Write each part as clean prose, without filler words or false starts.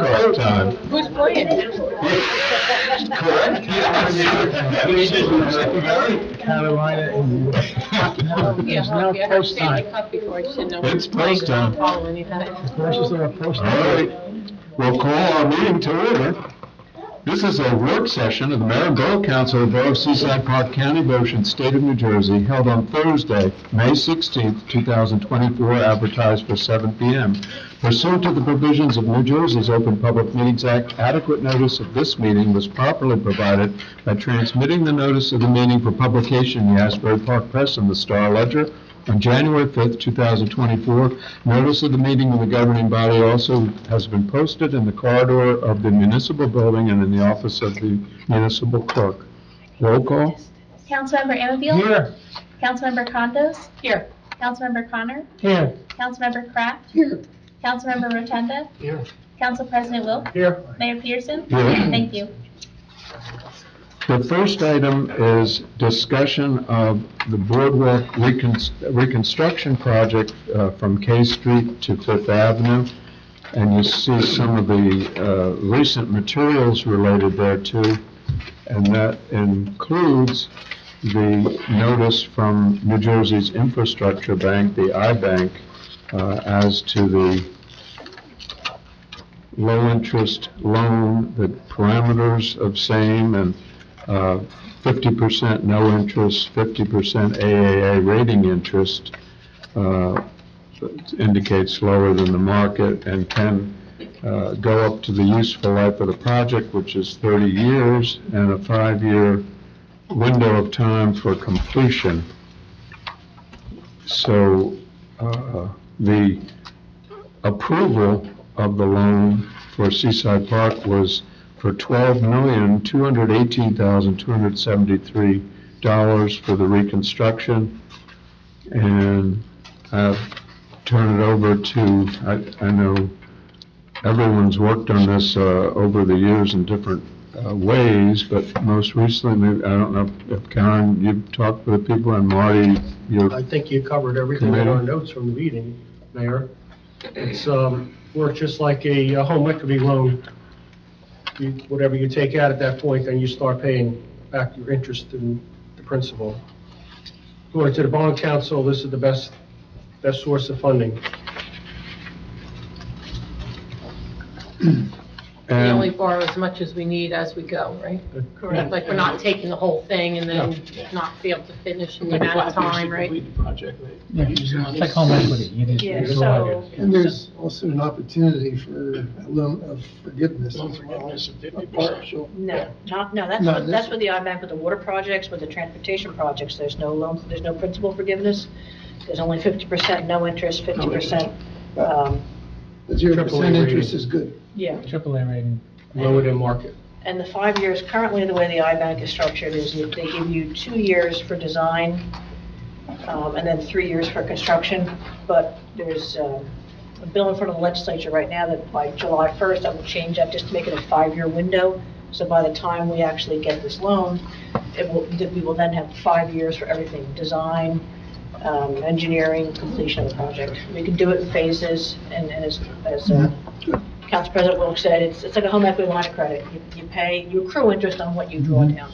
kickoff time. Who's playing? Correct? Carolina and It's now post time. It's post time. Horses are post All time. right, we'll call our meeting to order. This is a work session of the Mayor and Borough Council of the Borough of Seaside, Park County, Ocean, State of New Jersey, held on Thursday, May 16th, 2024, advertised for 7 p.m. Pursuant to the provisions of New Jersey's Open Public Meetings Act, adequate notice of this meeting was properly provided by transmitting the notice of the meeting for publication in the Asbury Park Press and the Star Ledger on January 5th, 2024. Notice of the meeting of the governing body also has been posted in the corridor of the municipal building and in the office of the municipal clerk. Roll call. Councilmember Anfield? Here. Councilmember Condos? Here. Councilmember Connor? Here. Councilmember Kraft? Here. Councilmember Rotunda? Here. Council President Wilk? Here. Mayor Peterson? Here. Thank you. The first item is discussion of the boardwalk reconstruction project from K Street to Fifth Avenue. And you see some of the recent materials related thereto. And that includes the notice from New Jersey's Infrastructure Bank, the I-Bank, as to the low-interest loan, the parameters of same, and 50% no interest, 50% AAA rating interest, indicates lower than the market, and can go up to the useful life of the project, which is 30 years, and a 5-year window of time for completion. So the approval of the loan for Seaside Park was for $12,218,273 for the reconstruction. And I'll turn it over to, I know everyone's worked on this over the years in different ways, but most recently, I don't know if Karen, you've talked with the people, and Marty, I think you covered everything in our notes from the meeting, Mayor. It's works just like a home equity loan. Whatever you take out at that point, then you start paying back your interest and the principal. According to the bond council, this is the best source of funding. We only borrow as much as we need as we go, right? Correct. Like, we're not taking the whole thing and then not be able to finish in the amount of time, right? Yeah, it's like home equity. Yeah, so, and there's also an opportunity for a loan of forgiveness as well. A partial. No, that's with the I-Bank, with the water projects, with the transportation projects, there's no loan, there's no principal forgiveness. There's only 50% no interest, 50%, The 0% interest is good. yeah. AAA rating. Lower than market. And the 5 years, currently the way the I-Bank is structured is that they give you 2 years for design, and then 3 years for construction. But there's a bill in front of the legislature right now that by July 1st, I will change that just to make it a 5-year window. So by the time we actually get this loan, we will then have 5 years for everything, design, engineering, completion of the project. We can do it in phases, and as Council President Wilk said, it's like a home equity line of credit. You accrue interest on what you draw down.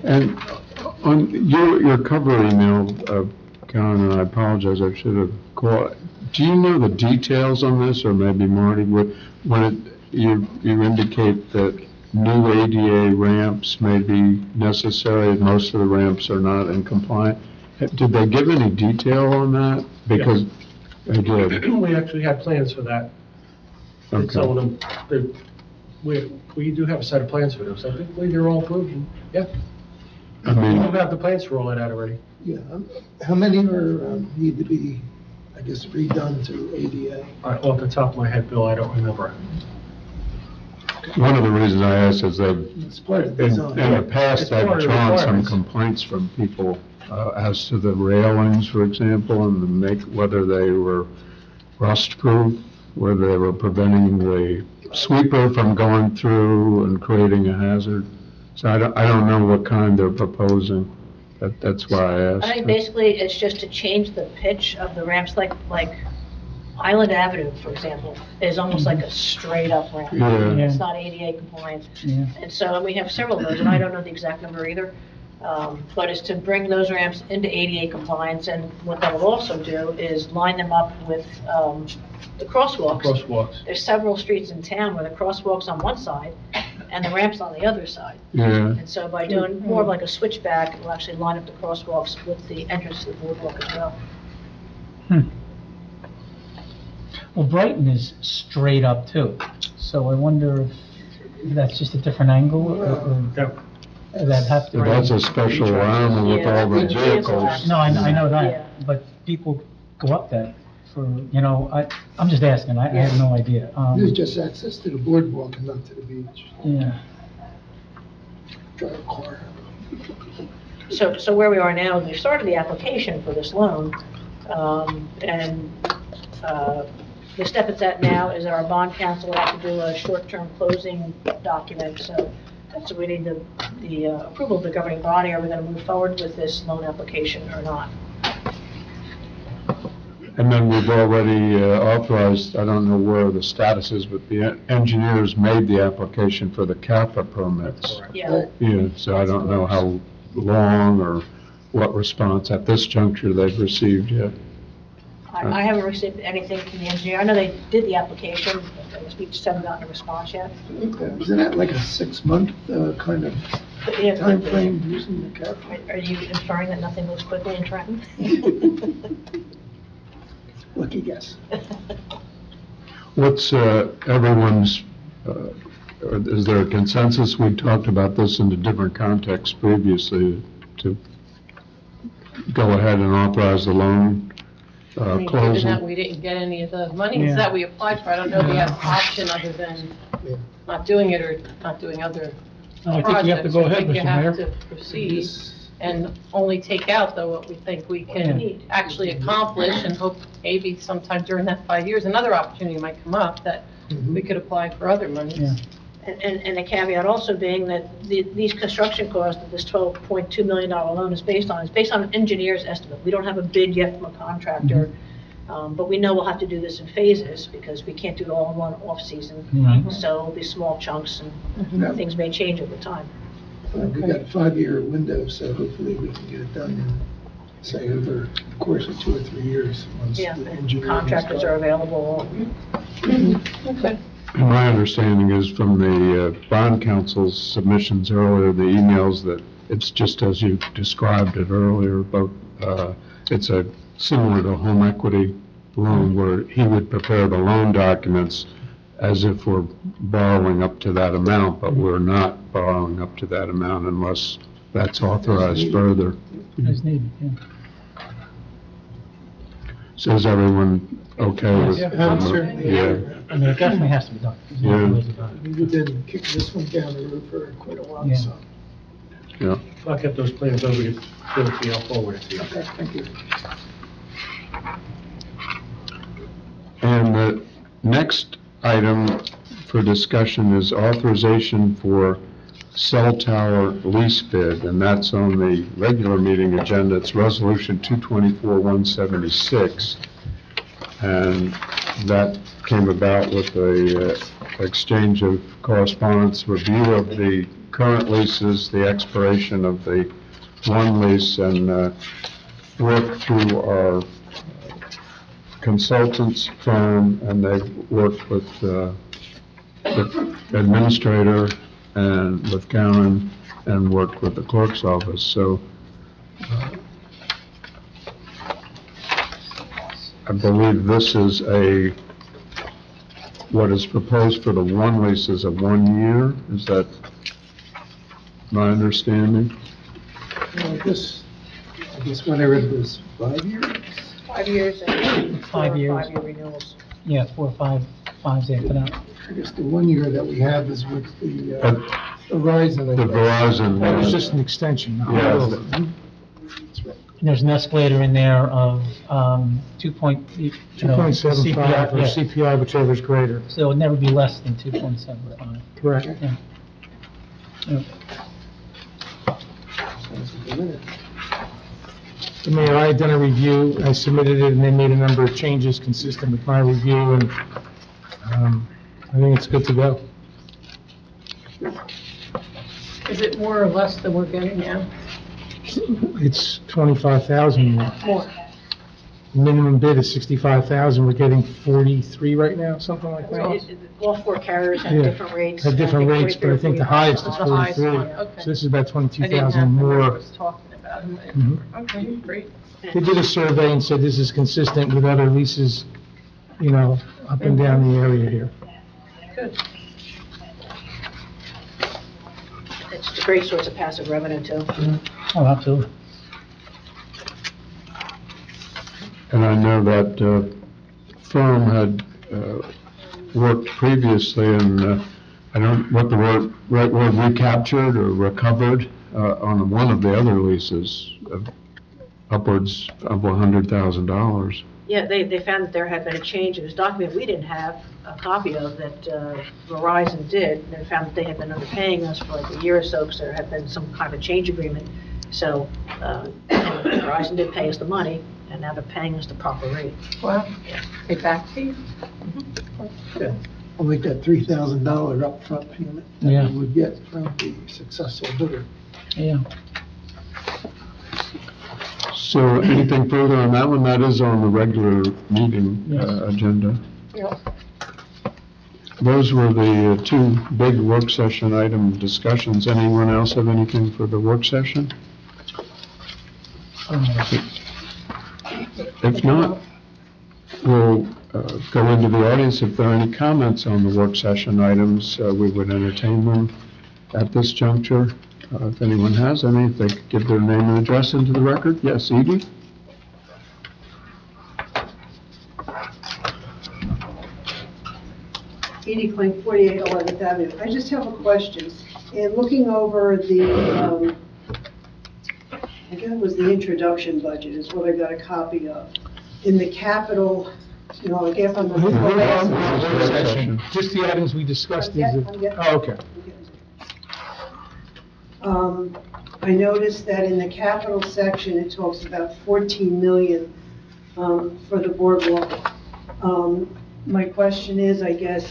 And on your cover email, Karen, and I apologize, I should have called. Do you know the details on this, or maybe Marty? You indicate that new ADA ramps may be necessary. Most of the ramps are not in compliance. Did they give any detail on that? Because they did. We actually had plans for that. And some of them, we do have a set of plans for those. I think they're all approved. Yeah. I mean, We have the plans for all that out already. Yeah, how many are, need to be, I guess, redone through ADA? Off the top of my head, Bill, I don't remember. one of the reasons I asked is that It's part of the in design. the past, It's part I've of the drawn some requirements. complaints from people as to the railings, for example, and whether they were rust-proof, whether they were preventing the sweeper from going through and creating a hazard. So I don't know what kind they're proposing. That's why I asked. I think basically it's just to change the pitch of the ramps, like Island Avenue, for example, is almost like a straight up ramp. Yeah. It's not ADA compliant. Yeah. And so, and we have several of those, and I don't know the exact number either. But it's to bring those ramps into ADA compliance, and what that will also do is line them up with the crosswalks. Crosswalks. There's several streets in town where the crosswalk's on one side and the ramp's on the other side. Yeah. And so by doing more of like a switchback, we'll actually line up the crosswalks with the entrance to the boardwalk as well. Well, Brighton is straight up too, so I wonder if that's just a different angle or that have to. That's a special line with Yeah, all the that's a vehicle vehicles. No, I know Yeah. that, but people go up that for, I'm just asking, I have no idea. There's just access to the boardwalk and not to the beach. Yeah, Drive a car. So where we are now, we've started the application for this loan, and the step it's at now is that our bond counsel will have to do a short-term closing document, so we need the approval of the governing body. Are we going to move forward with this loan application or not? And then we've already authorized, I don't know where the status is, but the engineers made the application for the CAFA permits. Yeah, Yeah, so I don't know how long or what response at this juncture they've received yet. I haven't received anything from the engineer. I know they did the application, but I guess we just haven't gotten a response yet. Isn't that like a 6-month kind of But, yeah, timeframe using the cap? Are you inferring that nothing moves quickly in Trenton? Lucky guess. What's everyone's, is there a consensus? We talked about this in a different context previously, to go ahead and authorize the loan I mean, given closing. that we didn't get any of the monies Yeah. that we applied for, I don't know if we have an option other than not doing it or not doing other No, I projects. think you have to go ahead, I think you Mr. have Mayor. to proceed and only take out though what we think we can actually accomplish, and hope maybe sometime during that 5 years, another opportunity might come up that we could apply for other Yeah. monies. And the caveat also being that these construction costs that this $12.2 million loan is based on an engineer's estimate. We don't have a bid yet from a contractor, but we know we'll have to do this in phases because we can't do it all in one off-season. Right. So it'll be small chunks and things may change over time. We've got a 5-year window, so hopefully we can get it done in, say, over the course of 2 or 3 years. Once Yeah, the and engineer contractors are available. Okay. My understanding is from the bond council's submissions earlier, the emails, that it's just as you described it earlier, but it's a similar to home equity loan where he would prepare the loan documents as if we're borrowing up to that amount, but we're not borrowing up to that amount unless that's authorized further. As needed, yeah. So is everyone okay with? Yeah, I'm certainly- Yeah. I mean, it definitely has to be done. There's no Yeah. two ways about it. We've been kicking this one down the road for quite a while, Yeah. so. Yeah. If I get those plans over to Phil, I'll forward it to you. Okay, thank you. And the next item for discussion is authorization for cell tower lease bid, and that's on the regular meeting agenda. It's Resolution 224-176. And that came about with a exchange of correspondence, review of the current leases, the expiration of the one lease, and work through our consultants firm, and they've worked with the administrator and with Karen, and worked with the clerk's office. So I believe this is what is proposed for the one lease is a 1 year. Is that my understanding? Well, I guess when I read it was 5 years. 5 years and 5 years. 5-year renewals. Yeah, 4 or 5 fives after that. I guess the 1 year that we have is with the But Verizon. I the guess. Verizon, That was just an extension. not a Yeah. build. That's right. There's an escalator in there of 2.75 or yeah. CPI, whichever's greater. So it would never be less than 2.75. Correct. Yeah. Yeah. Sounds like a minute. Mayor, I had done a review, I submitted it, and they made a number of changes consistent with my review, and I think it's good to go. Is it more or less than we're getting now? It's 25,000 more. More. Minimum bid is 65,000, we're getting 43 right now, something like that. Right, all four carriers have Yeah, different rates. Had different rates, but I think the highest is The highest 43. one, okay. So this is about I didn't 22,000 have the more. numbers talking about it. Mhm. Okay, great. They did a survey and said this is consistent with other leases, you know, up and down the area here. Good. It's a great source of passive revenue, too. Oh, absolutely. And I know that firm had worked previously in, I don't, what the right word, recaptured or recovered on one of the other leases, upwards of $100,000. Yeah, they found that there had been a change in this document we didn't have a copy of that Verizon did. And they found that they had been underpaying us for like a year or so because there had been some kind of a change agreement. So Verizon did pay us the money, and now they're paying us the proper rate. Wow. Pay back to you? I'll make that $3,000 upfront payment Yeah. that we would get from the successful bidder. Yeah. So anything further on that one? That is on the regular meeting Yes. agenda. Yeah. Those were the two big work session item discussions. Anyone else have anything for the work session? If not, we'll go into the audience. If there are any comments on the work session items, we would entertain them at this juncture. If anyone has any, if they could give their name and address into the record. Yes, Edie? Edie Klein, 48 11th Avenue. I just have a question. In looking over the, I guess it was the introduction budget is what I got a copy of. In the capital, you know, like if I'm looking for Work session. Just the items we discussed. Oh, okay. I noticed that in the capital section, it talks about 14 million for the boardwalk. My question is, I guess,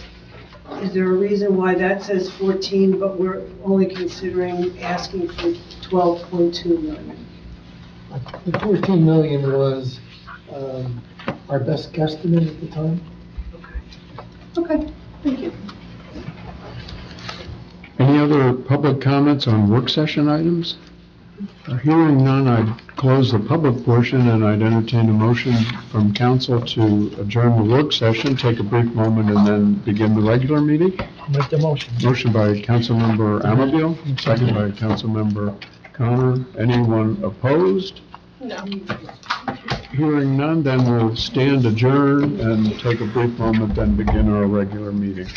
is there a reason why that says 14, but we're only considering asking for 12.2 million? The 14 million was our best guesstimate at the time. Okay, thank you. Any other public comments on work session items? Hearing none, I'd close the public portion and I'd entertain a motion from council to adjourn the work session, take a brief moment, and then begin the regular meeting. Make the motion. Motion by Councilmember Amabile, second by Councilmember Connor. Anyone opposed? No. Hearing none, then we'll stand adjourned and take a brief moment, then begin our regular meeting.